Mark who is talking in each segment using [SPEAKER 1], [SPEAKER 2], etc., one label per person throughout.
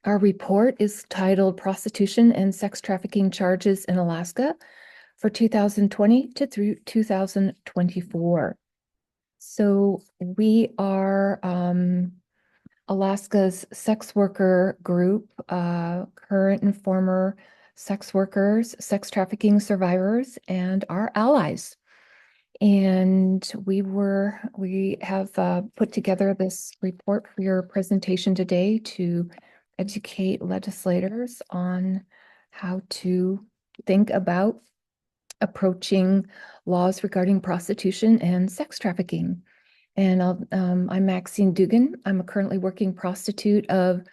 [SPEAKER 1] Our report is titled Prostitution and Sex Trafficking Charges in Alaska for 2020 to through 2024. So we are Alaska's sex worker group, current and former sex workers, sex trafficking survivors, and our allies. And we have put together this report for your presentation today to educate legislators on how to think about approaching laws regarding prostitution and sex trafficking. And I'm Maxine Dugan. I'm a currently working prostitute of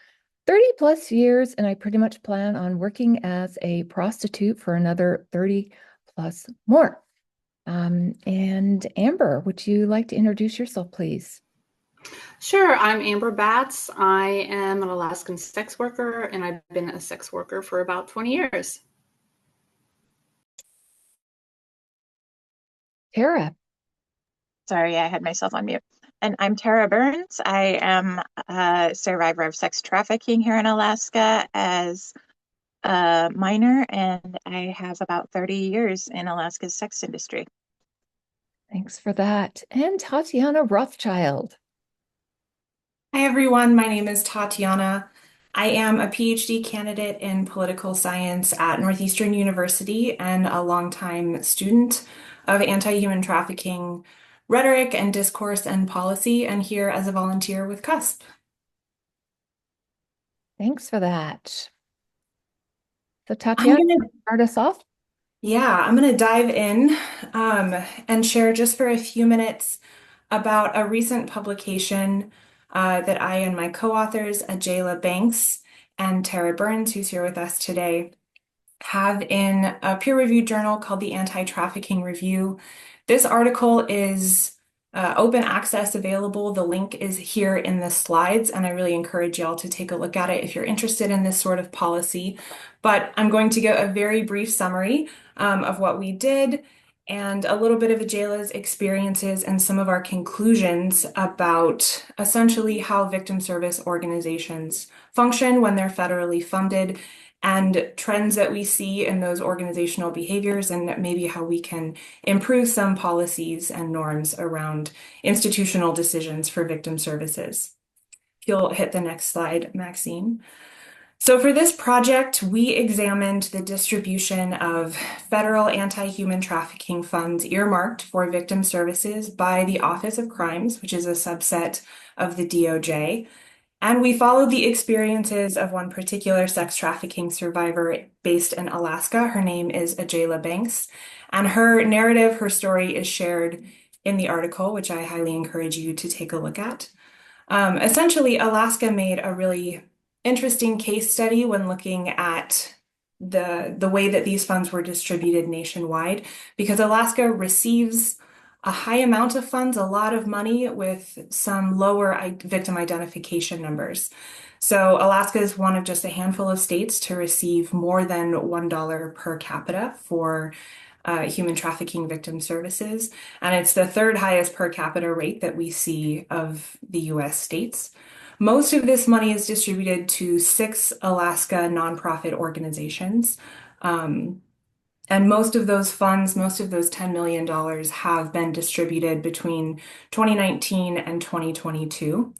[SPEAKER 1] 30 plus years, and I pretty much plan on working as a prostitute for another 30 plus more. And Amber, would you like to introduce yourself, please?
[SPEAKER 2] Sure, I'm Amber Batts. I am an Alaskan sex worker, and I've been a sex worker for about 20 years.
[SPEAKER 1] Tara.
[SPEAKER 3] Sorry, I had myself on mute. And I'm Tara Burns. I am a survivor of sex trafficking here in Alaska as a minor, and I have about 30 years in Alaska's sex industry.
[SPEAKER 1] Thanks for that. And Tatiana Rothschild.
[SPEAKER 4] Hi, everyone. My name is Tatiana. I am a PhD candidate in political science at Northeastern University and a longtime student of anti-human trafficking rhetoric and discourse and policy, and here as a volunteer with CUSP.
[SPEAKER 1] Thanks for that. So Tatiana, start us off.
[SPEAKER 4] Yeah, I'm going to dive in and share just for a few minutes about a recent publication that I and my co-authors, Ajayla Banks and Tara Burns, who's here with us today, have in a peer-reviewed journal called the Anti-Trafficking Review. This article is open access available. The link is here in the slides, and I really encourage y'all to take a look at it if you're interested in this sort of policy. But I'm going to give a very brief summary of what we did and a little bit of Ajayla's experiences and some of our conclusions about essentially how victim service organizations function when they're federally funded, and trends that we see in those organizational behaviors, and maybe how we can improve some policies and norms around institutional decisions for victim services. You'll hit the next slide, Maxine. So for this project, we examined the distribution of federal anti-human trafficking funds earmarked for victim services by the Office of Crimes, which is a subset of the DOJ. And we followed the experiences of one particular sex trafficking survivor based in Alaska. Her name is Ajayla Banks, and her narrative, her story is shared in the article, which I highly encourage you to take a look at. Essentially, Alaska made a really interesting case study when looking at the way that these funds were distributed nationwide, because Alaska receives a high amount of funds, a lot of money, with some lower victim identification numbers. So Alaska is one of just a handful of states to receive more than $1 per capita for human trafficking victim services. And it's the third highest per capita rate that we see of the US states. Most of this money is distributed to 6 Alaska nonprofit organizations. And most of those funds, most of those $10 million have been distributed between 2019 and 2022.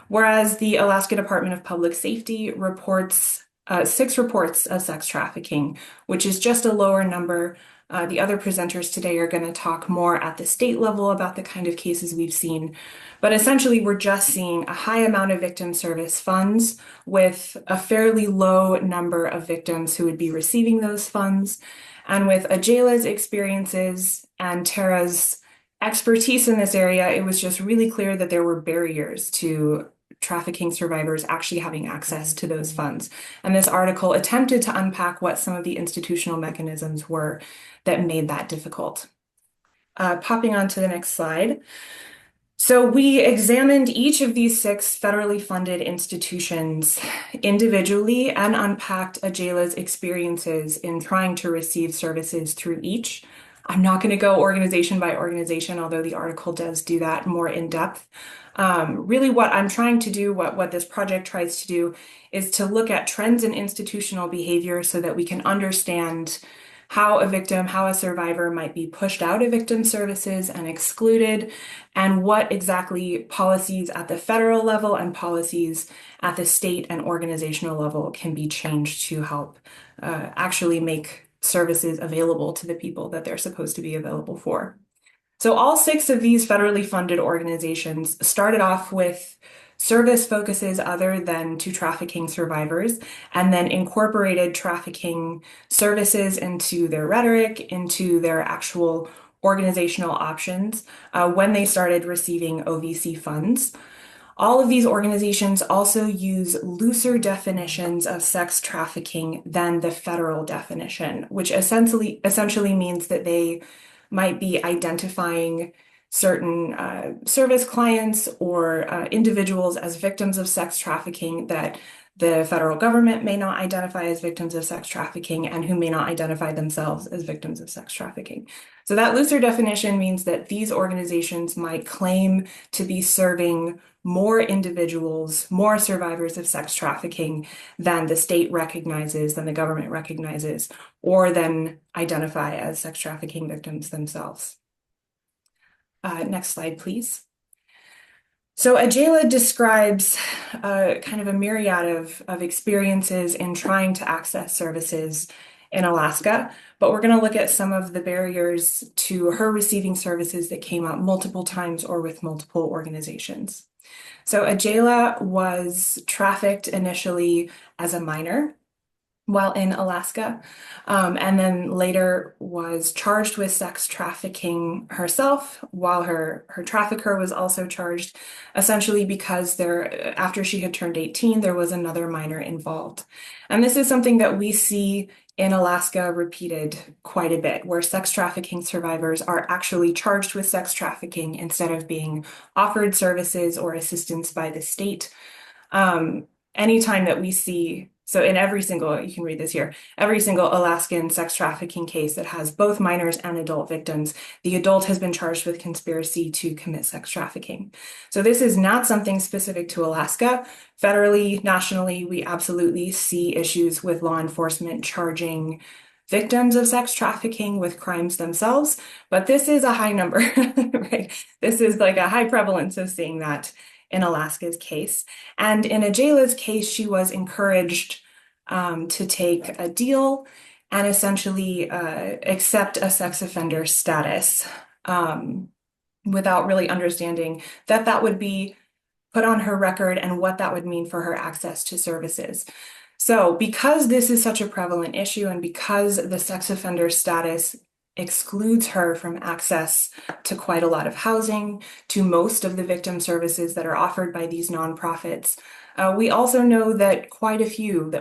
[SPEAKER 4] Whereas the Alaska Department of Public Safety reports 6 reports of sex trafficking, which is just a lower number. The other presenters today are going to talk more at the state level about the kind of cases we've seen. But essentially, we're just seeing a high amount of victim service funds with a fairly low number of victims who would be receiving those funds. And with Ajayla's experiences and Tara's expertise in this area, it was just really clear that there were barriers to trafficking survivors actually having access to those funds. And this article attempted to unpack what some of the institutional mechanisms were that made that difficult. Popping on to the next slide. So we examined each of these 6 federally funded institutions individually and unpacked Ajayla's experiences in trying to receive services through each. I'm not going to go organization by organization, although the article does do that more in depth. Really what I'm trying to do, what this project tries to do, is to look at trends in institutional behavior so that we can understand how a victim, how a survivor might be pushed out of victim services and excluded, and what exactly policies at the federal level and policies at the state and organizational level can be changed to help actually make services available to the people that they're supposed to be available for. So all 6 of these federally funded organizations started off with service focuses other than to trafficking survivors, and then incorporated trafficking services into their rhetoric, into their actual organizational options when they started receiving OVC funds. All of these organizations also use looser definitions of sex trafficking than the federal definition, which essentially means that they might be identifying certain service clients or individuals as victims of sex trafficking that the federal government may not identify as victims of sex trafficking and who may not identify themselves as victims of sex trafficking. So that looser definition means that these organizations might claim to be serving more individuals, more survivors of sex trafficking than the state recognizes, than the government recognizes, or than identify as sex trafficking victims themselves. Next slide, please. So Adjela describes kind of a myriad of experiences in trying to access services in Alaska, but we're going to look at some of the barriers to her receiving services that came up multiple times or with multiple organizations. So Adjela was trafficked initially as a minor while in Alaska, and then later was charged with sex trafficking herself, while her trafficker was also charged, essentially because after she had turned 18, there was another minor involved. And this is something that we see in Alaska repeated quite a bit, where sex trafficking survivors are actually charged with sex trafficking instead of being offered services or assistance by the state. Anytime that we see, so in every single, you can read this here, every single Alaskan sex trafficking case that has both minors and adult victims, the adult has been charged with conspiracy to commit sex trafficking. So this is not something specific to Alaska. Federally, nationally, we absolutely see issues with law enforcement charging victims of sex trafficking with crimes themselves, but this is a high number, right? This is like a high prevalence of seeing that in Alaska's case. And in Adjela's case, she was encouraged to take a deal and essentially accept a sex offender status without really understanding that that would be put on her record and what that would mean for her access to services. So because this is such a prevalent issue and because the sex offender status excludes her from access to quite a lot of housing, to most of the victim services that are offered by these nonprofits. We also know that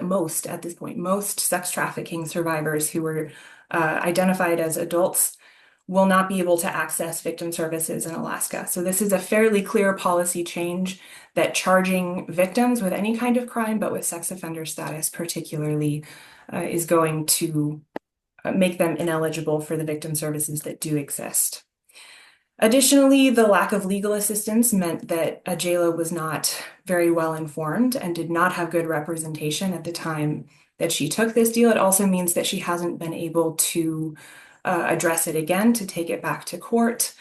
[SPEAKER 4] most at this point, most sex trafficking survivors who were identified as adults will not be able to access victim services in Alaska. So this is a fairly clear policy change that charging victims with any kind of crime, but with sex offender status particularly, is going to make them ineligible for the victim services that do exist. Additionally, the lack of legal assistance meant that Adjela was not very well informed and did not have good representation at the time that she took this deal. It also means that she hasn't been able to address it again, to take it back to court.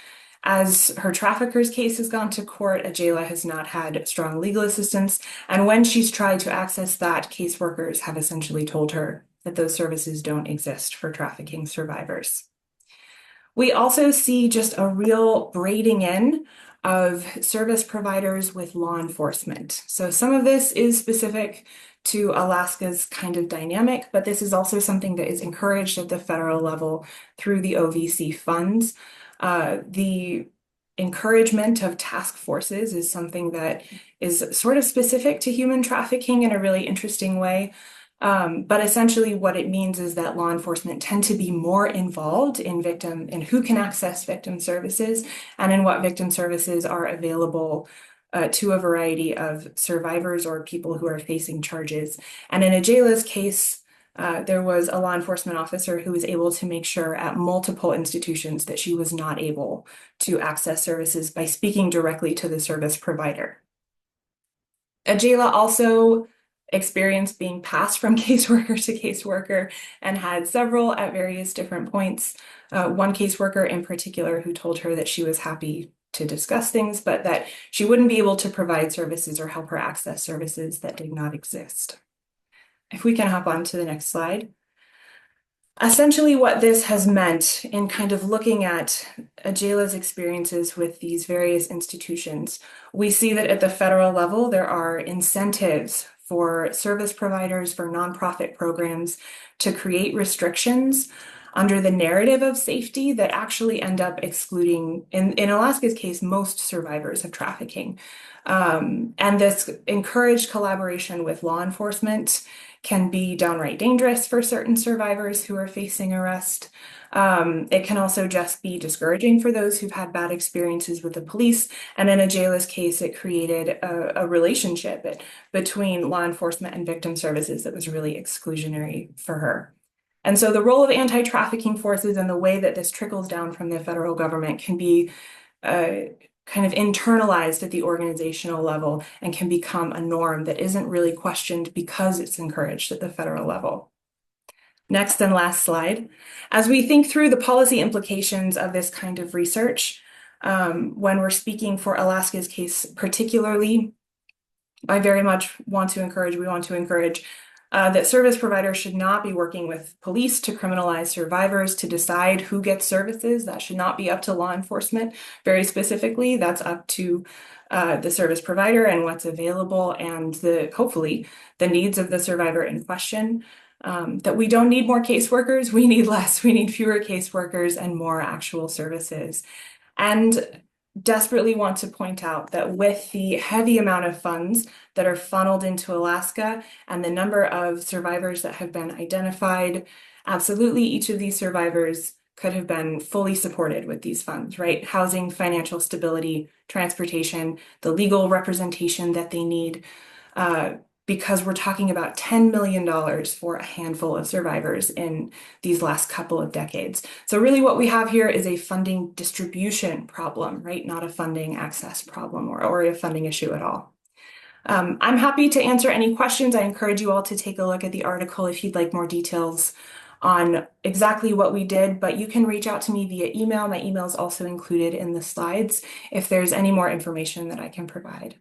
[SPEAKER 4] As her trafficker's case has gone to court, Adjela has not had strong legal assistance. And when she's tried to access that, caseworkers have essentially told her that those services don't exist for trafficking survivors. We also see just a real braiding in of service providers with law enforcement. So some of this is specific to Alaska's kind of dynamic, but this is also something that is encouraged at the federal level through the OVC funds. The encouragement of task forces is something that is sort of specific to human trafficking in a really interesting way. But essentially what it means is that law enforcement tend to be more involved in who can access victim services and in what victim services are available to a variety of survivors or people who are facing charges. And in Adjela's case, There was a law enforcement officer who was able to make sure at multiple institutions that she was not able to access services by speaking directly to the service provider. Ajayla also experienced being passed from caseworker to caseworker and had several at various different points. One caseworker in particular who told her that she was happy to discuss things, but that she wouldn't be able to provide services or help her access services that did not exist. If we can hop on to the next slide. Essentially, what this has meant in kind of looking at Ajayla's experiences with these various institutions, we see that at the federal level, there are incentives for service providers, for nonprofit programs to create restrictions under the narrative of safety that actually end up excluding, in Alaska's case, most survivors of trafficking. And this encouraged collaboration with law enforcement can be downright dangerous for certain survivors who are facing arrest. It can also just be discouraging for those who've had bad experiences with the police. And in Ajayla's case, it created a relationship between law enforcement and victim services that was really exclusionary for her. And so the role of anti-trafficking forces and the way that this trickles down from the federal government can be kind of internalized at the organizational level and can become a norm that isn't really questioned because it's encouraged at the federal level. Next and last slide. As we think through the policy implications of this kind of research, when we're speaking for Alaska's case particularly, I very much want to encourage, we want to encourage that service providers should not be working with police to criminalize survivors to decide who gets services. That should not be up to law enforcement. Very specifically, that's up to the service provider and what's available and hopefully the needs of the survivor in question. That we don't need more caseworkers, we need less. We need fewer caseworkers and more actual services. And desperately want to point out that with the heavy amount of funds that are funneled into Alaska and the number of survivors that have been identified, absolutely each of these survivors could have been fully supported with these funds, right? Housing, financial stability, transportation, the legal representation that they need, because we're talking about $10 million for a handful of survivors in these last couple of decades. So really what we have here is a funding distribution problem, right? Not a funding access problem or a funding issue at all. I'm happy to answer any questions. I encourage you all to take a look at the article if you'd like more details on exactly what we did, but you can reach out to me via email. My email is also included in the slides if there's any more information that I can provide.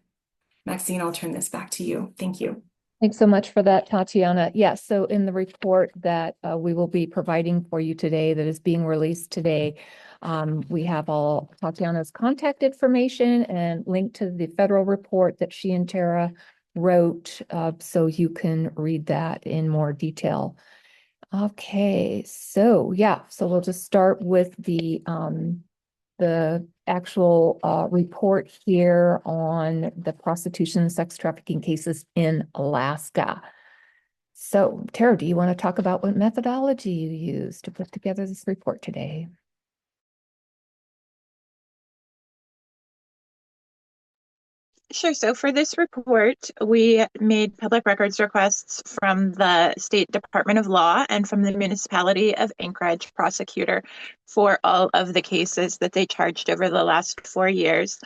[SPEAKER 4] Maxine, I'll turn this back to you. Thank you.
[SPEAKER 1] Thanks so much for that, Tatiana. Yes, so in the report that we will be providing for you today, that is being released today, we have all Tatiana's contact information and link to the federal report that she and Tara wrote, so you can read that in more detail. Okay, so yeah, so we'll just start with the actual report here on the prostitution and sex trafficking cases in Alaska. So, Tara, do you want to talk about what methodology you used to put together this report today?
[SPEAKER 3] Sure. So for this report, we made public records requests from the State Department of Law and from the Municipality of Anchorage prosecutor for all of the cases that they charged over the last 4 years.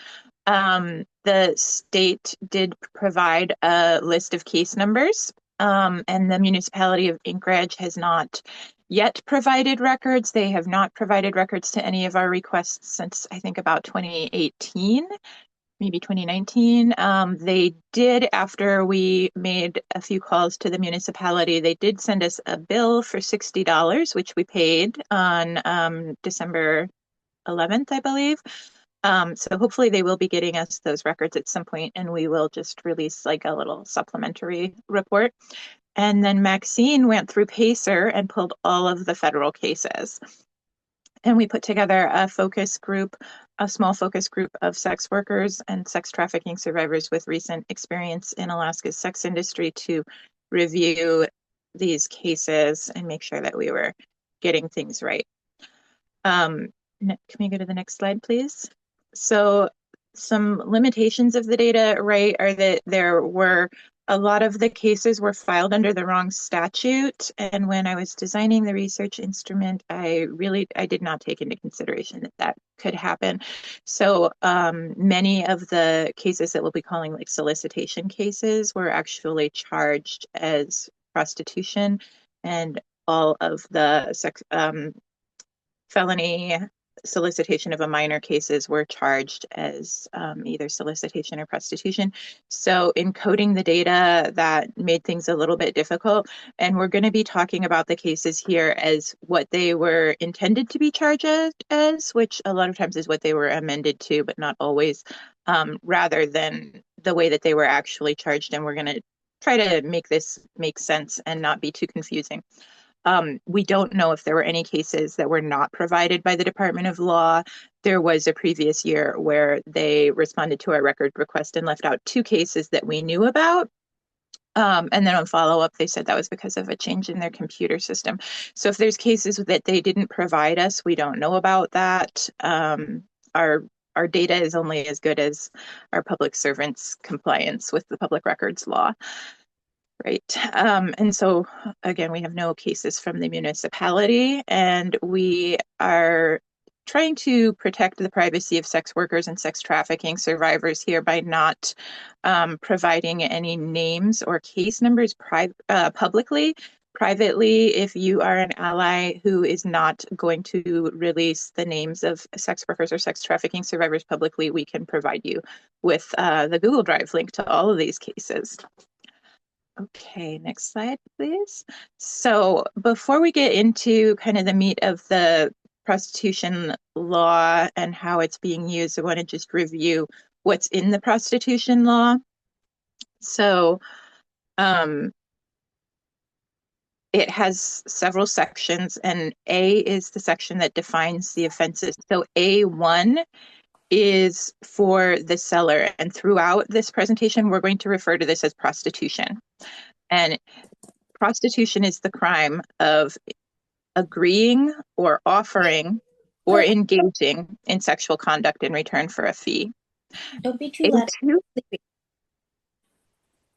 [SPEAKER 3] The state did provide a list of case numbers, and the Municipality of Anchorage has not yet provided records. They have not provided records to any of our requests since I think about 2018. Maybe 2019. They did, after we made a few calls to the municipality, they did send us a bill for $60, which we paid on December 11th, I believe. So hopefully they will be getting us those records at some point, and we will just release like a little supplementary report. And then Maxine went through PACER and pulled all of the federal cases. And we put together a focus group, a small focus group of sex workers and sex trafficking survivors with recent experience in Alaska's sex industry to review these cases and make sure that we were getting things right. Can we go to the next slide, please? So some limitations of the data, right, are that there were a lot of the cases were filed under the wrong statute. And when I was designing the research instrument, I did not take into consideration that that could happen. So many of the cases that we'll be calling like solicitation cases were actually charged as prostitution, and all of the felony solicitation of a minor cases were charged as either solicitation or prostitution. So encoding the data, that made things a little bit difficult. And we're going to be talking about the cases here as what they were intended to be charged as, which a lot of times is what they were amended to, but not always, rather than the way that they were actually charged. And we're going to try to make this make sense and not be too confusing. We don't know if there were any cases that were not provided by the Department of Law. There was a previous year where they responded to our record request and left out 2 cases that we knew about. And then on follow-up, they said that was because of a change in their computer system. So if there's cases that they didn't provide us, we don't know about that. Our data is only as good as our public servants' compliance with the public records law. Right. And so, again, we have no cases from the municipality, and we are trying to protect the privacy of sex workers and sex trafficking survivors here by not providing any names or case numbers publicly. Privately, if you are an ally who is not going to release the names of sex workers or sex trafficking survivors publicly, we can provide you with the Google Drive link to all of these cases. Okay, next slide, please. So before we get into kind of the meat of the prostitution law and how it's being used, I want to just review what's in the prostitution law. So it has several sections, and A is the section that defines the offenses. So A1 is for the seller, and throughout this presentation, we're going to refer to this as prostitution. And prostitution is the crime of agreeing or offering or engaging in sexual conduct in return for a fee.
[SPEAKER 5] Don't be too loud.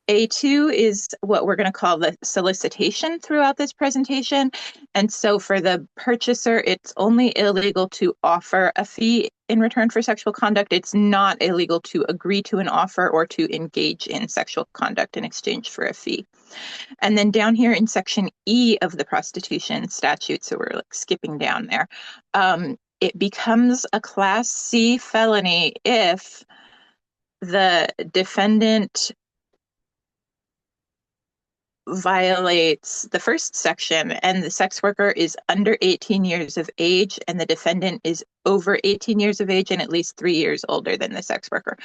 [SPEAKER 3] A2 is what we're going to call the solicitation throughout this presentation. And so for the purchaser, it's only illegal to offer a fee in return for sexual conduct. It's not illegal to agree to an offer or to engage in sexual conduct in exchange for a fee. And then down here in section E of the prostitution statute, so we're like skipping down there, it becomes a class C felony if the defendant violates the first section and the sex worker is under 18 years of age and the defendant is over 18 years of age and at least 3 years older than the sex worker.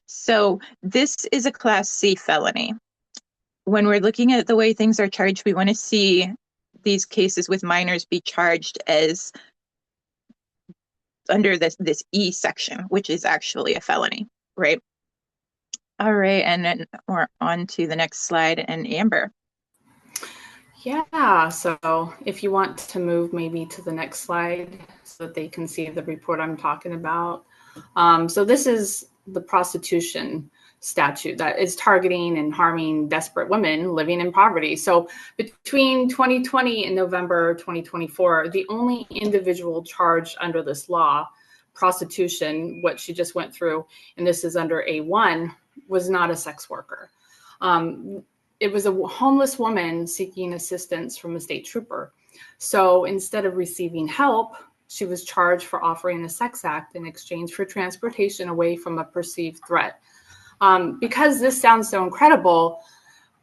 [SPEAKER 3] So this is a class C felony. When we're looking at the way things are charged, we want to see these cases with minors be charged as under this E section, which is actually a felony, right? All right, and then we're on to the next slide, and Amber.
[SPEAKER 2] Yeah, so if you want to move maybe to the next slide so that they can see the report I'm talking about. So this is the prostitution statute that is targeting and harming desperate women living in poverty. So between 2020 and November 2024, the only individual charged under this law, prostitution, what she just went through, and this is under A1, was not a sex worker. It was a homeless woman seeking assistance from a state trooper. So instead of receiving help, she was charged for offering a sex act in exchange for transportation away from a perceived threat. Because this sounds so incredible,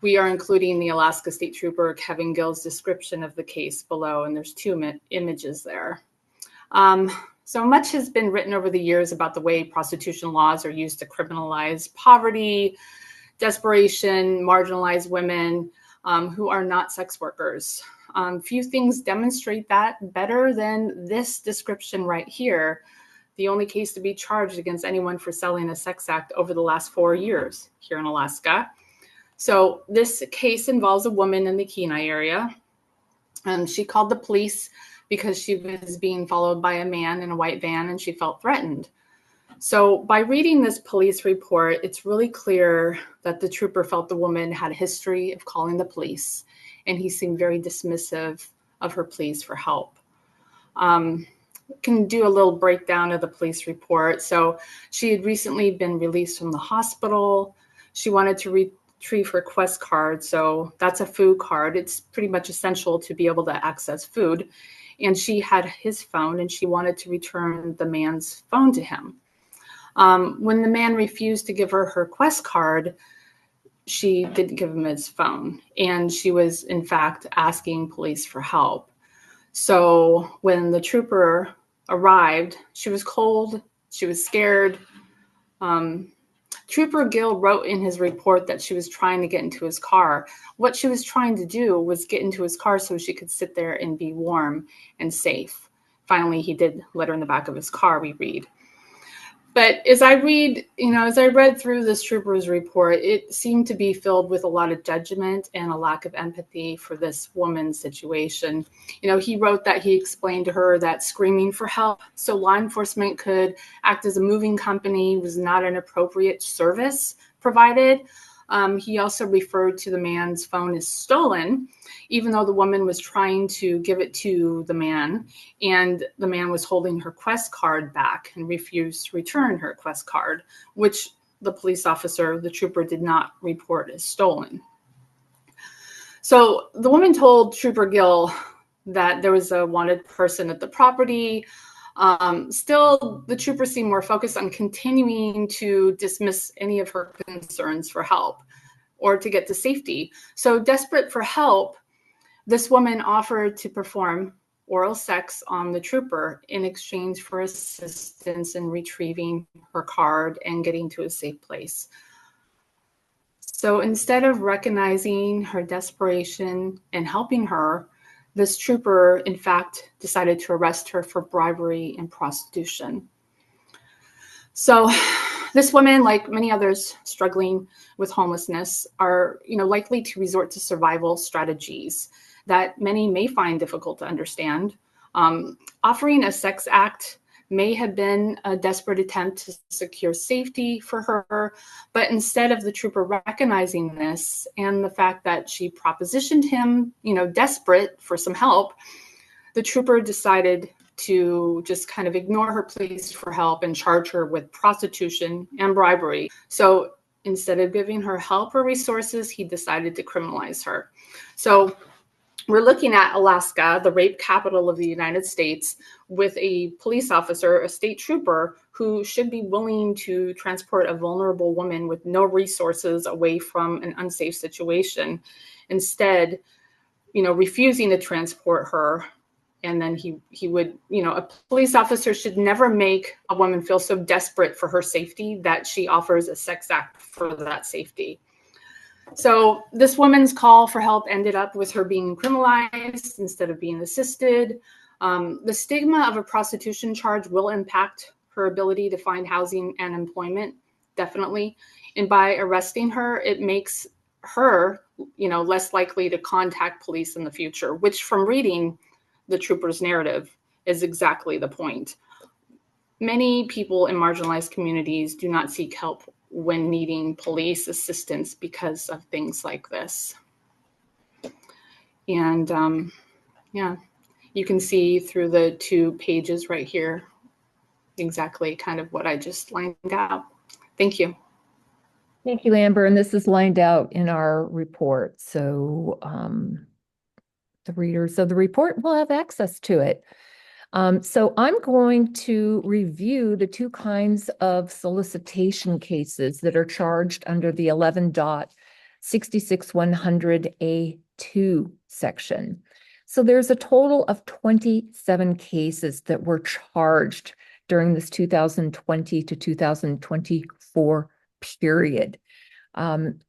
[SPEAKER 2] we are including the Alaska State Trooper Kevin Gill's description of the case below, and there's 2 images there. So much has been written over the years about the way prostitution laws are used to criminalize poverty, desperation, marginalized women who are not sex workers. Few things demonstrate that better than this description right here. The only case to be charged against anyone for selling a sex act over the last 4 years here in Alaska. So this case involves a woman in the Kenai area. She called the police because she was being followed by a man in a white van and she felt threatened. So by reading this police report, it's really clear that the trooper felt the woman had a history of calling the police, and he seemed very dismissive of her pleas for help. Can do a little breakdown of the police report. So she had recently been released from the hospital. She wanted to retrieve her Quest card. So that's a food card. It's pretty much essential to be able to access food. And she had his phone, and she wanted to return the man's phone to him. When the man refused to give her her Quest card, she didn't give him his phone. And she was, in fact, asking police for help. So when the trooper arrived, she was cold, she was scared. Trooper Gill wrote in his report that she was trying to get into his car. What she was trying to do was get into his car so she could sit there and be warm and safe. Finally, he did let her in the back of his car, we read. But as I read through this trooper's report, it seemed to be filled with a lot of judgment and a lack of empathy for this woman's situation. He wrote that he explained to her that screaming for help so law enforcement could act as a moving company was not an appropriate service provided. He also referred to the man's phone as stolen, even though the woman was trying to give it to the man, and the man was holding her Quest card back and refused to return her Quest card, which the police officer, the trooper, did not report as stolen. So the woman told Trooper Gill that there was a wanted person at the property. Still, the trooper seemed more focused on continuing to dismiss any of her concerns for help or to get to safety. So desperate for help, this woman offered to perform oral sex on the trooper in exchange for assistance in retrieving her card and getting to a safe place. So instead of recognizing her desperation and helping her, this trooper, in fact, decided to arrest her for bribery and prostitution. So this woman, like many others struggling with homelessness, are likely to resort to survival strategies that many may find difficult to understand. Offering a sex act may have been a desperate attempt to secure safety for her, but instead of the trooper recognizing this and the fact that she propositioned him, desperate for some help, the trooper decided to just kind of ignore her pleas for help and charge her with prostitution and bribery. So instead of giving her help or resources, he decided to criminalize her. So we're looking at Alaska, the rape capital of the United States, with a police officer, a state trooper, who should be willing to transport a vulnerable woman with no resources away from an unsafe situation. Instead, refusing to transport her. And then he would, a police officer should never make a woman feel so desperate for her safety that she offers a sex act for that safety. So this woman's call for help ended up with her being criminalized instead of being assisted. The stigma of a prostitution charge will impact her ability to find housing and employment, definitely. And by arresting her, it makes her, less likely to contact police in the future, which from reading the trooper's narrative is exactly the point. Many people in marginalized communities do not seek help when needing police assistance because of things like this. And you can see through the 2 pages right here exactly kind of what I just lined out. Thank you.
[SPEAKER 1] Thank you, Amber. And this is lined out in our report. So the readers of the report will have access to it. So I'm going to review the 2 kinds of solicitation cases that are charged under the 11.66100A2 section. So there's a total of 27 cases that were charged during this 2020 to 2024 period.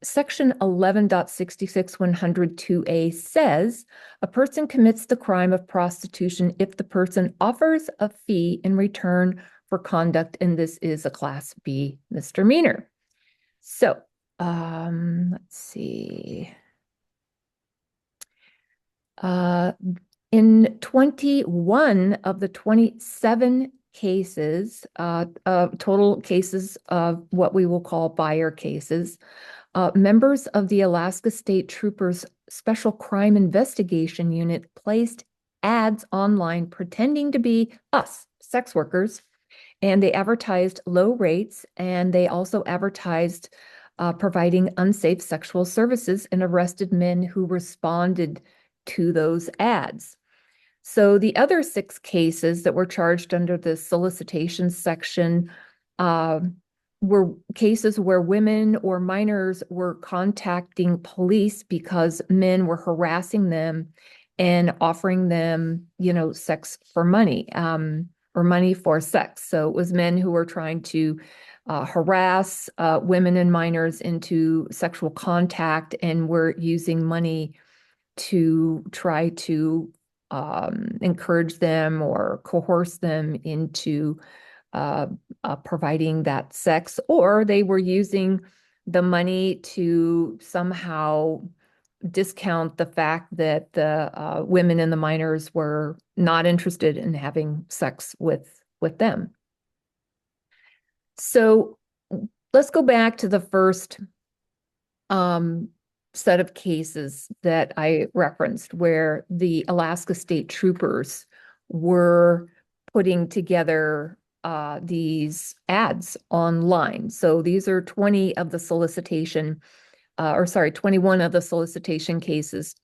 [SPEAKER 1] Section 11.66102A says a person commits the crime of prostitution if the person offers a fee in return for conduct, and this is a Class B misdemeanor. So let's see. In 21 of the 27 cases, total cases of what we will call buyer cases. Members of the Alaska State Troopers Special Crime Investigation Unit placed ads online pretending to be us, sex workers, and they advertised low rates, and they also advertised providing unsafe sexual services and arrested men who responded to those ads. So the other 6 cases that were charged under the solicitation section were cases where women or minors were contacting police because men were harassing them and offering them, sex for money, or money for sex. So it was men who were trying to harass women and minors into sexual contact and were using money to try to encourage them or coerce them into providing that sex, or they were using the money to somehow discount the fact that the women and the minors were not interested in having sex with them. So let's go back to the first set of cases that I referenced where the Alaska State Troopers were putting together these ads online. So these are 20 of the solicitation, 21 of the solicitation cases.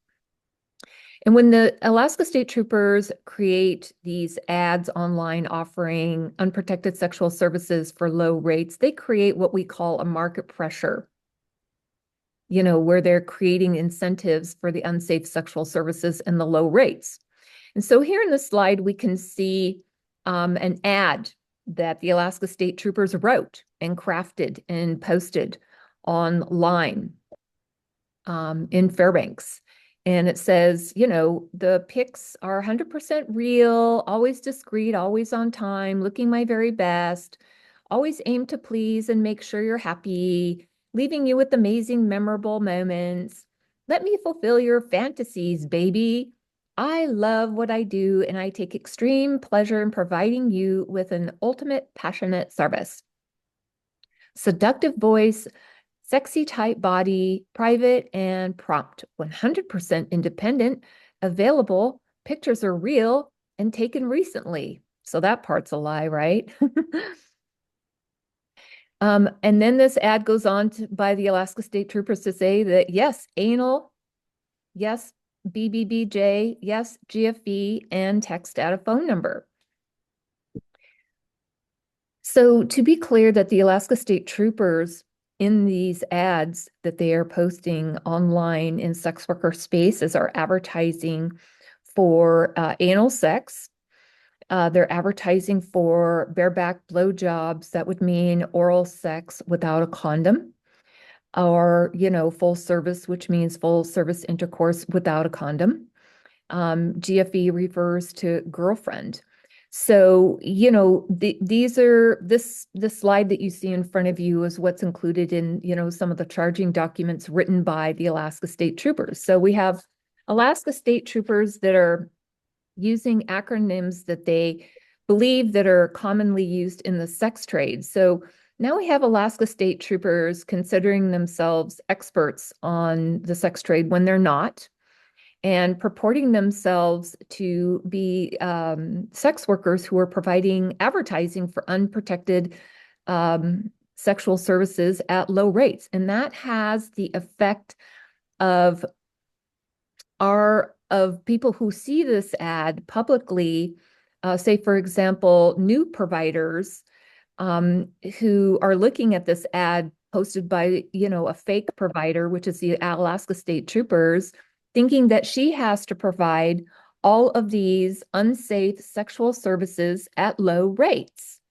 [SPEAKER 1] And when the Alaska State Troopers create these ads online offering unprotected sexual services for low rates, they create what we call a market pressure, where they're creating incentives for the unsafe sexual services and the low rates. And so here in the slide, we can see an ad that the Alaska State Troopers wrote and crafted and posted online in Fairbanks. And it says, the pics are 100% real, always discreet, always on time, looking my very best, always aim to please and make sure you're happy, leaving you with amazing, memorable moments. Let me fulfill your fantasies, baby. I love what I do, and I take extreme pleasure in providing you with an ultimate passionate service. Seductive voice, sexy tight body, private and prompt, 100% independent, available, pictures are real and taken recently. So that part's a lie, right? And then this ad goes on by the Alaska State Troopers to say that yes, anal, yes, BBBJ, yes, GFE, and text out a phone number. So to be clear that the Alaska State Troopers in these ads that they are posting online in sex worker spaces are advertising for anal sex. They're advertising for bareback blowjobs. That would mean oral sex without a condom, or, full service, which means full service intercourse without a condom. GFE refers to girlfriend. So, this slide that you see in front of you is what's included in, some of the charging documents written by the Alaska State Troopers. So we have Alaska State Troopers that are using acronyms that they believe that are commonly used in the sex trade. So now we have Alaska State Troopers considering themselves experts on the sex trade when they're not, and purporting themselves to be sex workers who are providing advertising for unprotected sexual services at low rates. And that has the effect of people who see this ad publicly, say, for example, new providers who are looking at this ad posted by, a fake provider, which is the Alaska State Troopers, thinking that she has to provide all of these unsafe sexual services at low rates.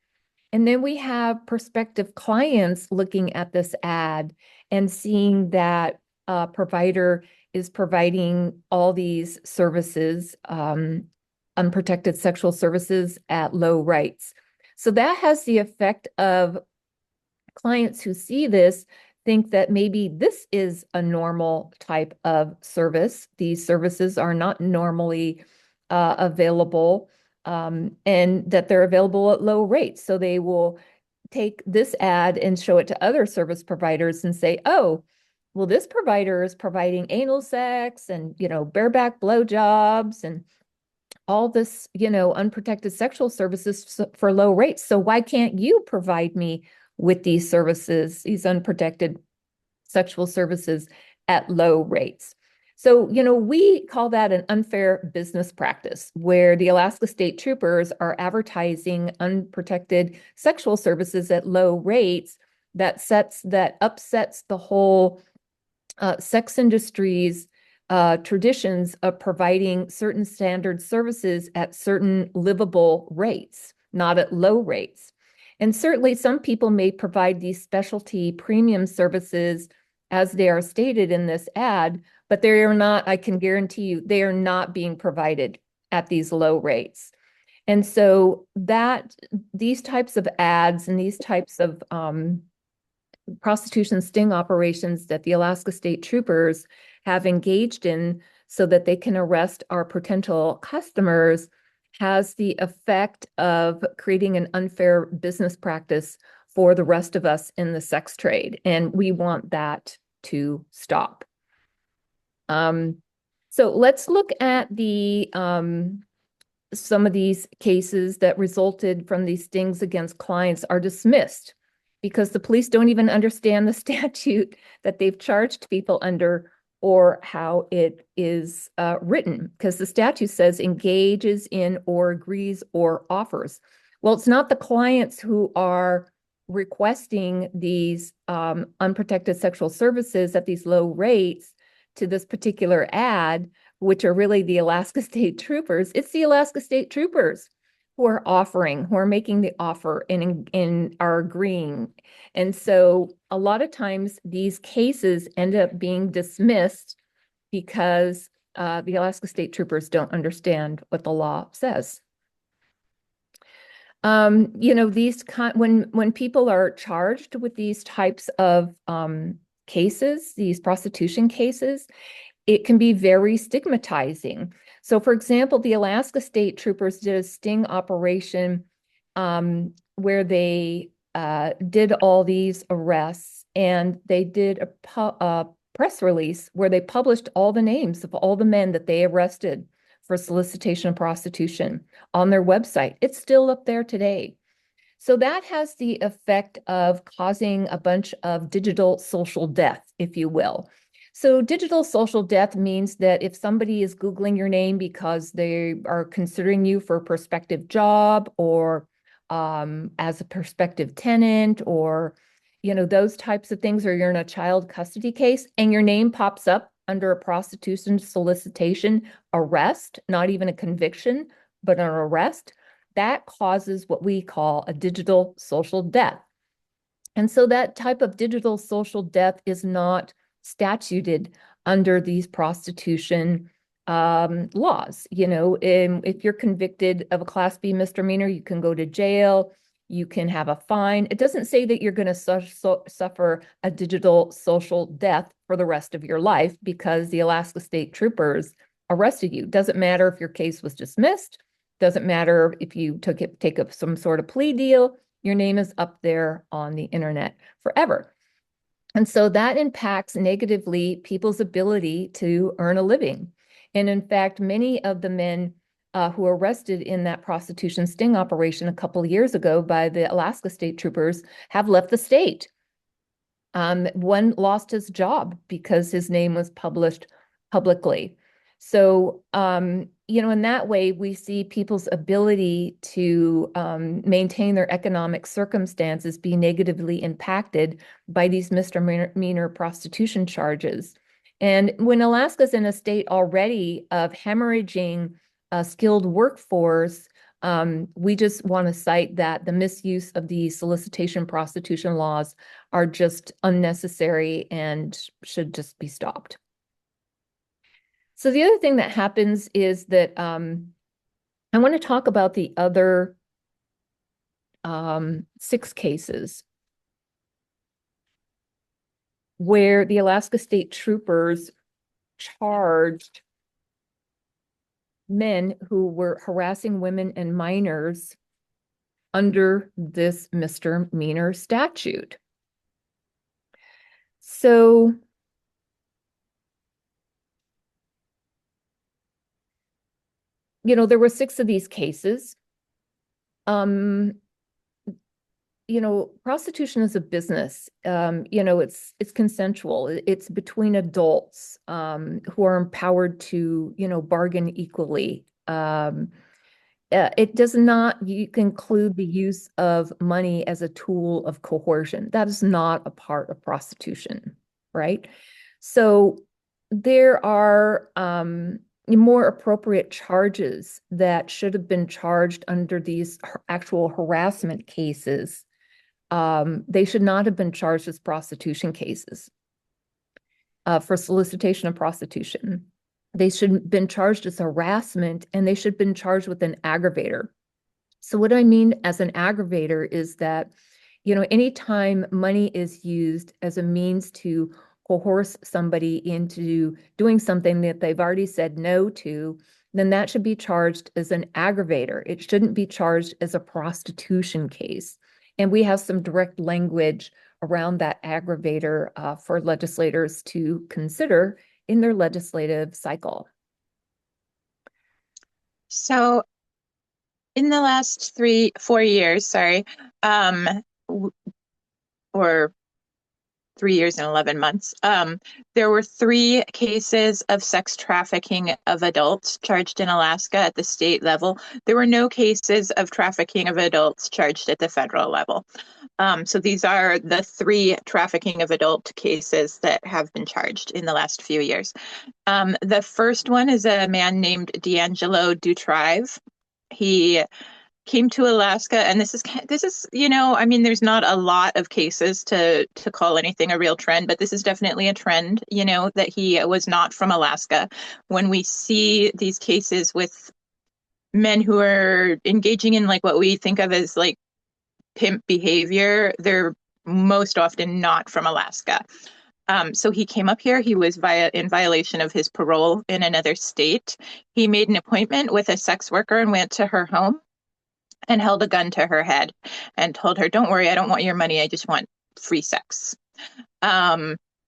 [SPEAKER 1] And then we have prospective clients looking at this ad and seeing that a provider is providing all these services, unprotected sexual services at low rates. So that has the effect of clients who see this think that maybe this is a normal type of service. These services are not normally available and that they're available at low rates. So they will take this ad and show it to other service providers and say, oh, well, this provider is providing anal sex and, bareback blowjobs and all this, unprotected sexual services for low rates. So why can't you provide me with these services, these unprotected sexual services at low rates? So, we call that an unfair business practice, where the Alaska State Troopers are advertising unprotected sexual services at low rates that upsets the whole sex industry's traditions of providing certain standard services at certain livable rates, not at low rates. And certainly some people may provide these specialty premium services as they are stated in this ad, but they are not, I can guarantee you, they are not being provided at these low rates. And so these types of ads and these types of prostitution sting operations that the Alaska State Troopers have engaged in so that they can arrest our potential customers has the effect of creating an unfair business practice for the rest of us in the sex trade. And we want that to stop. So let's look at some of these cases that resulted from these stings against clients are dismissed because the police don't even understand the statute that they've charged people under or how it is written, because the statute says engages in or agrees or offers. Well, it's not the clients who are requesting these unprotected sexual services at these low rates to this particular ad, which are really the Alaska State Troopers. It's the Alaska State Troopers who are making the offer and are agreeing. And so a lot of times these cases end up being dismissed because the Alaska State Troopers don't understand what the law says. When people are charged with these types of cases, these prostitution cases, it can be very stigmatizing. So, for example, the Alaska State Troopers did a sting operation where they did all these arrests, and they did a press release where they published all the names of all the men that they arrested for solicitation of prostitution on their website. It's still up there today. So that has the effect of causing a bunch of digital social death, if you will. So digital social death means that if somebody is Googling your name because they are considering you for a prospective job or as a prospective tenant or, those types of things, or you're in a child custody case and your name pops up under a prostitution solicitation arrest, not even a conviction, but an arrest, that causes what we call a digital social death. And so that type of digital social death is not statuted under these prostitution laws. If you're convicted of a Class B misdemeanor, you can go to jail, you can have a fine. It doesn't say that you're going to suffer a digital social death for the rest of your life because the Alaska State Troopers arrested you. Doesn't matter if your case was dismissed, doesn't matter if you take up some sort of plea deal, your name is up there on the internet forever. And so that impacts negatively people's ability to earn a living. And in fact, many of the men who were arrested in that prostitution sting operation a couple of years ago by the Alaska State Troopers have left the state. One lost his job because his name was published publicly. So, in that way, we see people's ability to maintain their economic circumstances be negatively impacted by these misdemeanor prostitution charges. And when Alaska's in a state already of hemorrhaging a skilled workforce, we just want to cite that the misuse of the solicitation prostitution laws are just unnecessary and should just be stopped. So the other thing that happens is that I want to talk about the other 6 cases where the Alaska State Troopers charged men who were harassing women and minors under this misdemeanor statute. So, there were 6 of these cases. Prostitution is a business. It's consensual. It's between adults who are empowered to, bargain equally. It does not include the use of money as a tool of coercion. That is not a part of prostitution, right? So there are more appropriate charges that should have been charged under these actual harassment cases. They should not have been charged as prostitution cases for solicitation of prostitution. They should have been charged as harassment, and they should have been charged with an aggravator. So what I mean as an aggravator is that, anytime money is used as a means to coerce somebody into doing something that they've already said no to, then that should be charged as an aggravator. It shouldn't be charged as a prostitution case. And we have some direct language around that aggravator for legislators to consider in their legislative cycle.
[SPEAKER 3] So in the last 4 years, or 3 years and 11 months, there were 3 cases of sex trafficking of adults charged in Alaska at the state level. There were no cases of trafficking of adults charged at the federal level. So these are the 3 trafficking of adult cases that have been charged in the last few years. The first one is a man named D'Angelo Dutrive. He came to Alaska, and this is there's not a lot of cases to call anything a real trend, but this is definitely a trend, that he was not from Alaska. When we see these cases with men who are engaging in like what we think of as like pimp behavior, they're most often not from Alaska. So he came up here. He was in violation of his parole in another state. He made an appointment with a sex worker and went to her home and held a gun to her head and told her, "Don't worry, I don't want your money. I just want free sex."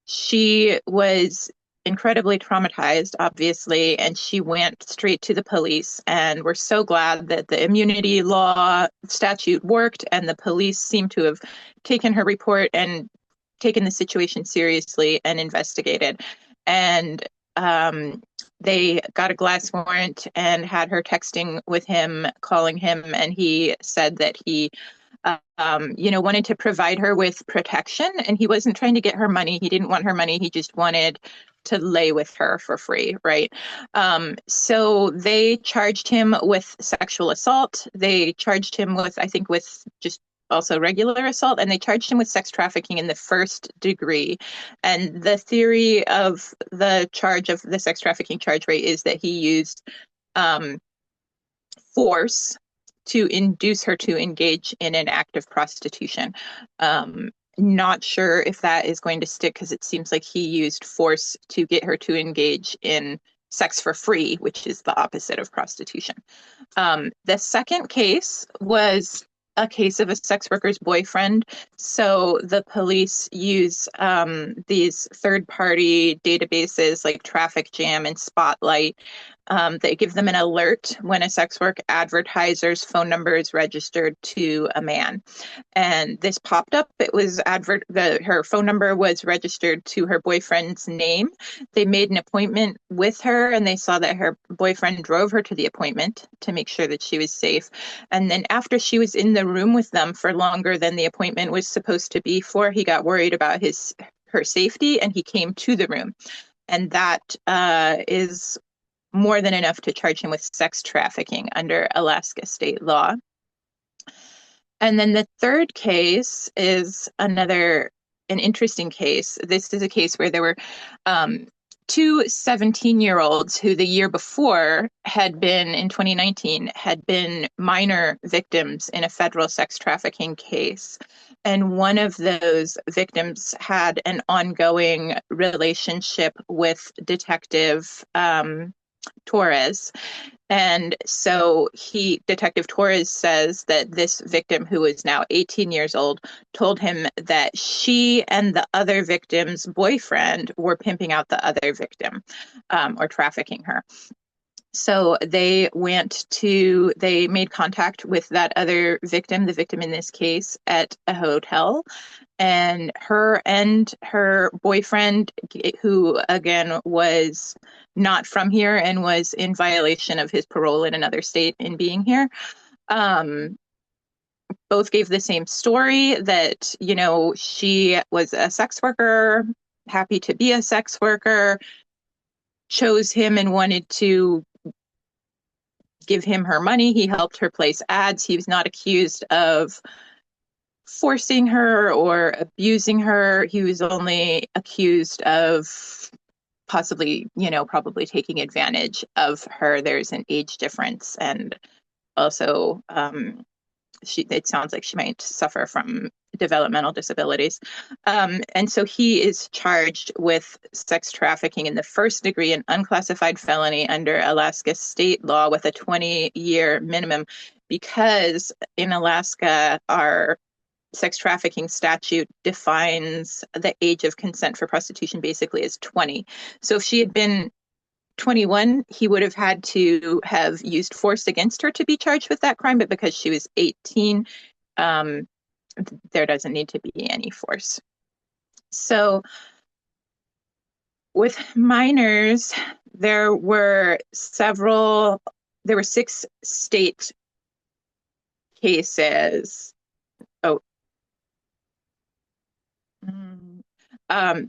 [SPEAKER 3] She was incredibly traumatized, obviously, and she went straight to the police. And we're so glad that the immunity law statute worked, and the police seem to have taken her report and taken the situation seriously and investigated. And they got a glass warrant and had her texting with him, calling him, and he said that he wanted to provide her with protection, and he wasn't trying to get her money. He didn't want her money. He just wanted to lay with her for free, right? So they charged him with sexual assault. They charged him with, I think, with just also regular assault, and they charged him with sex trafficking in the 1st degree. And the theory of the charge of the sex trafficking charge rate is that he used force to induce her to engage in an act of prostitution. Not sure if that is going to stick, because it seems like he used force to get her to engage in sex for free, which is the opposite of prostitution. The second case was a case of a sex worker's boyfriend. So the police use these third-party databases like Traffic Jam and Spotlight. They give them an alert when a sex work advertiser's phone number is registered to a man. And this popped up. It was her phone number was registered to her boyfriend's name. They made an appointment with her, and they saw that her boyfriend drove her to the appointment to make sure that she was safe. And then after she was in the room with them for longer than the appointment was supposed to be for, he got worried about her safety, and he came to the room. And that is more than enough to charge him with sex trafficking under Alaska state law. And then the third case is an interesting case. This is a case where there were 2 17-year-olds who the year before in 2019, had been minor victims in a federal sex trafficking case. And one of those victims had an ongoing relationship with Detective Torres. And so Detective Torres says that this victim, who is now 18 years old, told him that she and the other victim's boyfriend were pimping out the other victim, or trafficking her. So they made contact with that other victim, the victim in this case, at a hotel. And her boyfriend, who again was not from here and was in violation of his parole in another state in being here, both gave the same story that, she was a sex worker, happy to be a sex worker, chose him and wanted to give him her money. He helped her place ads. He was not accused of forcing her or abusing her. He was only accused of possibly, probably taking advantage of her. There's an age difference, and also it sounds like she might suffer from developmental disabilities. And so he is charged with sex trafficking in the first degree, an unclassified felony under Alaska state law with a 20-year minimum, because in Alaska, our sex trafficking statute defines the age of consent for prostitution basically as 20. So if she had been 21, he would have had to have used force against her to be charged with that crime, but because she was 18, there doesn't need to be any force. So with minors, there were 6 state cases.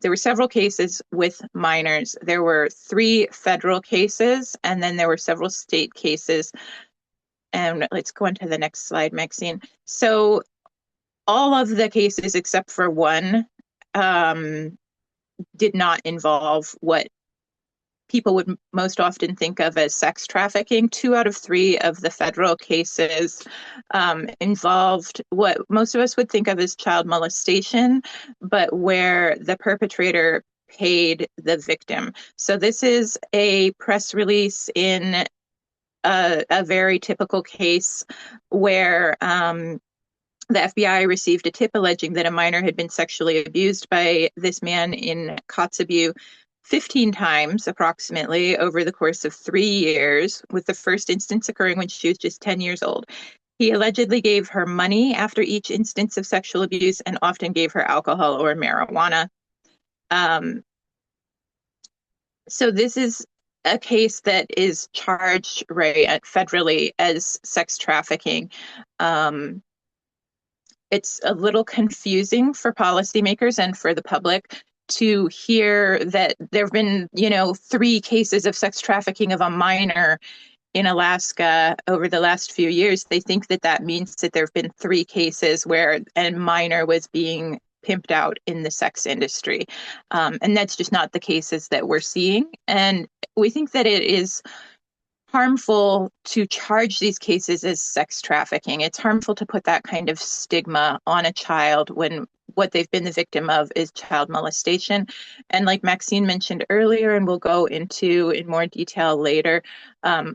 [SPEAKER 3] There were several cases with minors. There were 3 federal cases, and then there were several state cases. And let's go on to the next slide, Maxine. So all of the cases except for one did not involve what people would most often think of as sex trafficking. 2 out of 3 of the federal cases involved what most of us would think of as child molestation, but where the perpetrator paid the victim. So this is a press release in a very typical case where the FBI received a tip alleging that a minor had been sexually abused by this man in Kotzebue 15 times approximately over the course of 3 years, with the first instance occurring when she was just 10 years old. He allegedly gave her money after each instance of sexual abuse and often gave her alcohol or marijuana. So this is a case that is charged federally as sex trafficking. It's a little confusing for policymakers and for the public to hear that there have been, 3 cases of sex trafficking of a minor in Alaska over the last few years. They think that that means that there have been 3 cases where a minor was being pimped out in the sex industry. And that's just not the cases that we're seeing. And we think that it is harmful to charge these cases as sex trafficking. It's harmful to put that kind of stigma on a child when what they've been the victim of is child molestation. And like Maxine mentioned earlier, and we'll go into in more detail later,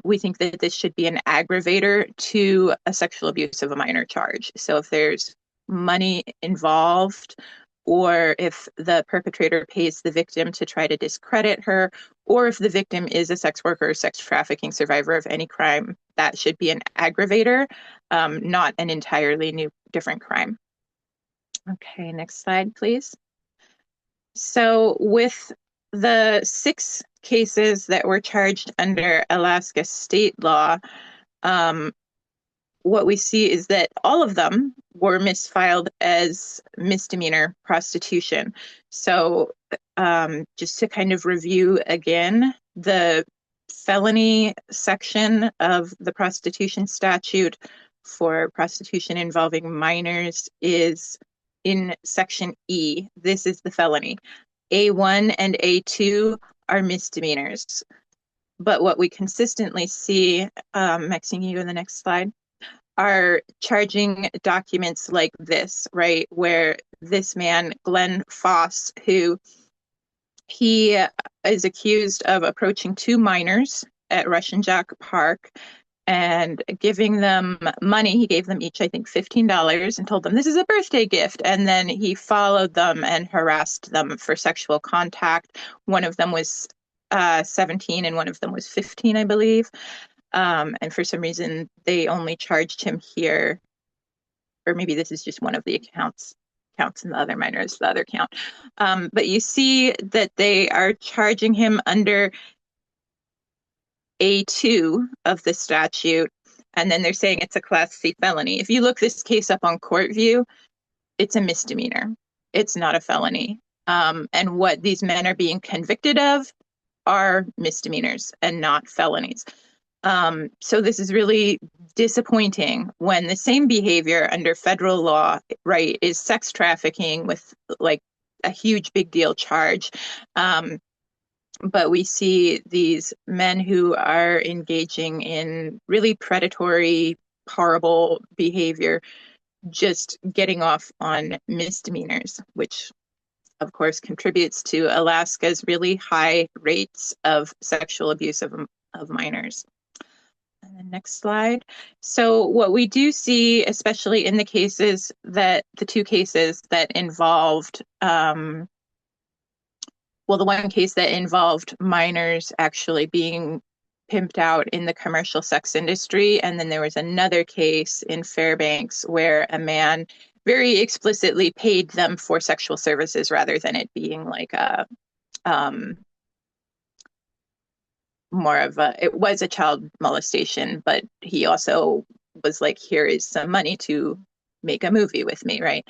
[SPEAKER 3] we think that this should be an aggravator to a sexual abuse of a minor charge. So if there's money involved, or if the perpetrator pays the victim to try to discredit her, or if the victim is a sex worker or sex trafficking survivor of any crime, that should be an aggravator, not an entirely different crime. Okay, next slide, please. So with the 6 cases that were charged under Alaska state law, what we see is that all of them were misfiled as misdemeanor prostitution. So just to kind of review again, the felony section of the prostitution statute for prostitution involving minors is in section E. This is the felony. A1 and A2 are misdemeanors. But what we consistently see, Maxine, you go to the next slide, are charging documents like this, right? Where this man, Glenn Foss, who he is accused of approaching 2 minors at Russian Jack Park and giving them money. He gave them each, I think, $15 and told them this is a birthday gift. And then he followed them and harassed them for sexual contact. One of them was 17 and one of them was 15, I believe. And for some reason, they only charged him here, or maybe this is just one of the counts and the other minor is the other count. But you see that they are charging him under A2 of the statute, and then they're saying it's a Class C felony. If you look this case up on court view, it's a misdemeanor. It's not a felony. And what these men are being convicted of are misdemeanors and not felonies. So this is really disappointing when the same behavior under federal law, right, is sex trafficking with like a huge big deal charge. But we see these men who are engaging in really predatory, horrible behavior, just getting off on misdemeanors, which of course contributes to Alaska's really high rates of sexual abuse of minors. And then next slide. So what we do see, especially in the cases that, the two cases that involved, well, the one case that involved minors actually being pimped out in the commercial sex industry. And then there was another case in Fairbanks where a man very explicitly paid them for sexual services rather than it being like a, more of a, it was a child molestation, but he also was like, here is some money to make a movie with me, right?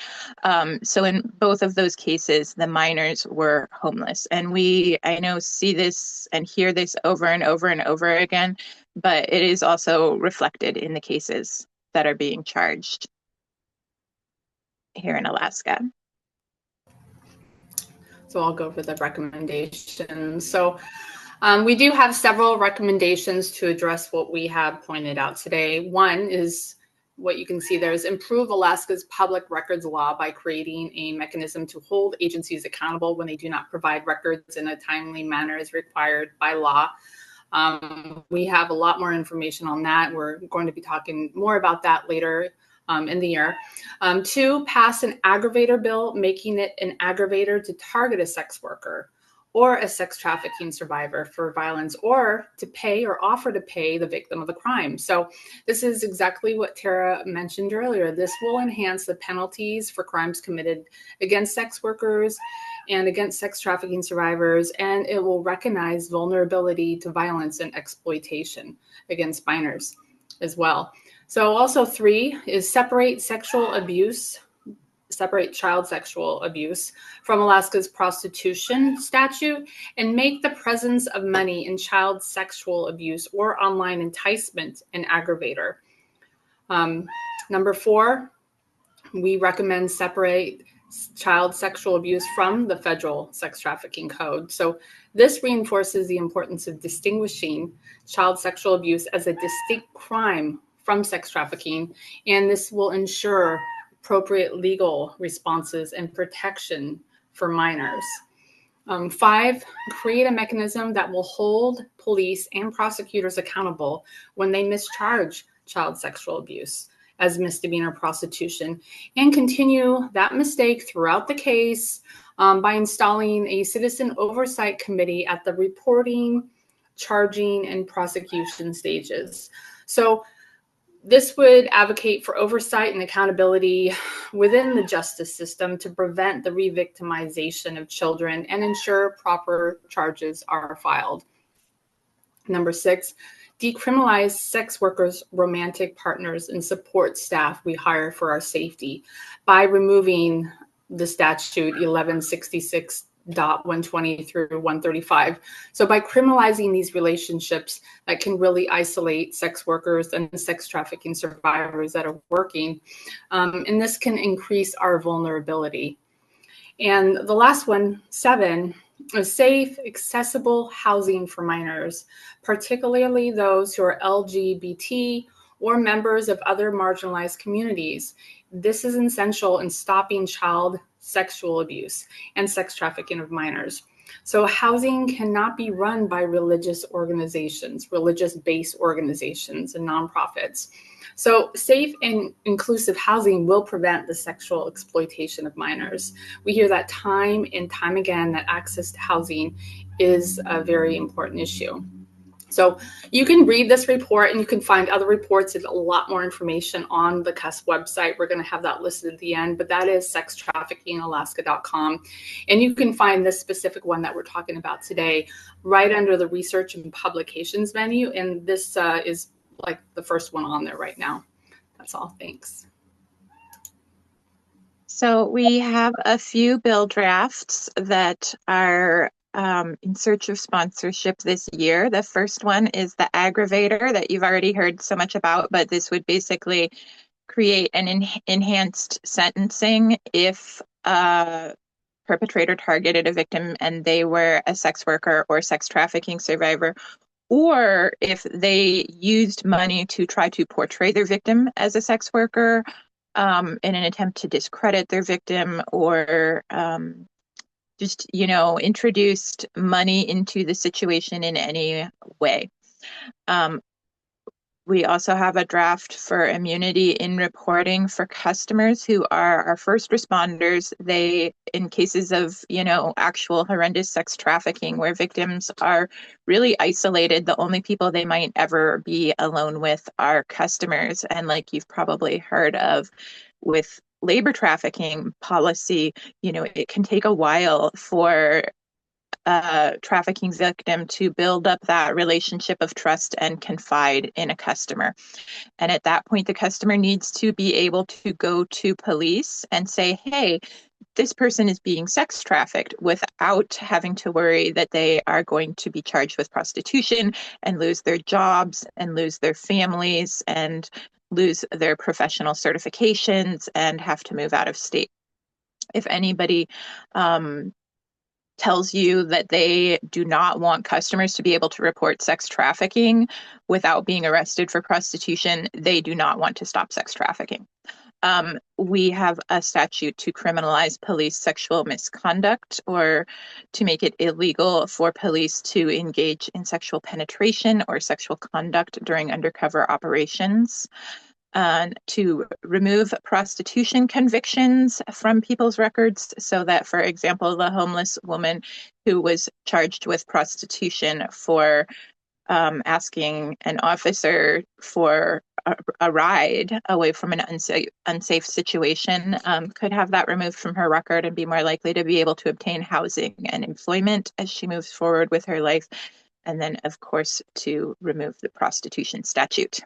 [SPEAKER 3] So in both of those cases, the minors were homeless. And we, I know, see this and hear this over and over and over again, but it is also reflected in the cases that are being charged here in Alaska.
[SPEAKER 2] So I'll go over the recommendations. So we do have several recommendations to address what we have pointed out today. One is what you can see there is improve Alaska's public records law by creating a mechanism to hold agencies accountable when they do not provide records in a timely manner as required by law. We have a lot more information on that. We're going to be talking more about that later in the year. Two, pass an aggravator bill, making it an aggravator to target a sex worker or a sex trafficking survivor for violence, or to pay or offer to pay the victim of the crime. So this is exactly what Tara mentioned earlier. This will enhance the penalties for crimes committed against sex workers and against sex trafficking survivors, and it will recognize vulnerability to violence and exploitation against minors as well. So also 3 is separate child sexual abuse from Alaska's prostitution statute and make the presence of money in child sexual abuse or online enticement an aggravator. Number 4, we recommend separate child sexual abuse from the federal sex trafficking code. So this reinforces the importance of distinguishing child sexual abuse as a distinct crime from sex trafficking, and this will ensure appropriate legal responses and protection for minors. 5, create a mechanism that will hold police and prosecutors accountable when they mischarge child sexual abuse as misdemeanor prostitution, and continue that mistake throughout the case by installing a citizen oversight committee at the reporting, charging, and prosecution stages. So this would advocate for oversight and accountability within the justice system to prevent the re-victimization of children and ensure proper charges are filed. Number 6, decriminalize sex workers, romantic partners, and support staff we hire for our safety by removing the statute 1166.120 through 135. So by criminalizing these relationships that can really isolate sex workers and sex trafficking survivors that are working, and this can increase our vulnerability. And the last one, 7, is safe, accessible housing for minors, particularly those who are LGBT or members of other marginalized communities. This is essential in stopping child sexual abuse and sex trafficking of minors. So housing cannot be run by religious organizations, religious-based organizations and nonprofits. So safe and inclusive housing will prevent the sexual exploitation of minors. We hear that time and time again that access to housing is a very important issue. So you can read this report and you can find other reports and a lot more information on the CUSP website. We're going to have that listed at the end, but that is sextraffickingalaska.com. And you can find this specific one that we're talking about today right under the research and publications menu. And this is like the first one on there right now. That's all. Thanks.
[SPEAKER 3] So we have a few bill drafts that are in search of sponsorship this year. The first one is the aggravator that you've already heard so much about, but this would basically create an enhanced sentencing if a perpetrator targeted a victim and they were a sex worker or sex trafficking survivor, or if they used money to try to portray their victim as a sex worker in an attempt to discredit their victim, or just, introduced money into the situation in any way. We also have a draft for immunity in reporting for customers who are our first responders. They, in cases of, actual horrendous sex trafficking where victims are really isolated, the only people they might ever be alone with are customers. And like you've probably heard of with labor trafficking policy, it can take a while for a trafficking victim to build up that relationship of trust and confide in a customer. And at that point, the customer needs to be able to go to police and say, hey, this person is being sex trafficked, without having to worry that they are going to be charged with prostitution and lose their jobs and lose their families and lose their professional certifications and have to move out of state. If anybody tells you that they do not want customers to be able to report sex trafficking without being arrested for prostitution, they do not want to stop sex trafficking. We have a statute to criminalize police sexual misconduct, or to make it illegal for police to engage in sexual penetration or sexual conduct during undercover operations. To remove prostitution convictions from people's records, so that, for example, the homeless woman who was charged with prostitution for asking an officer for a ride away from an unsafe situation could have that removed from her record and be more likely to be able to obtain housing and employment as she moves forward with her life. And then, of course, to remove the prostitution statute.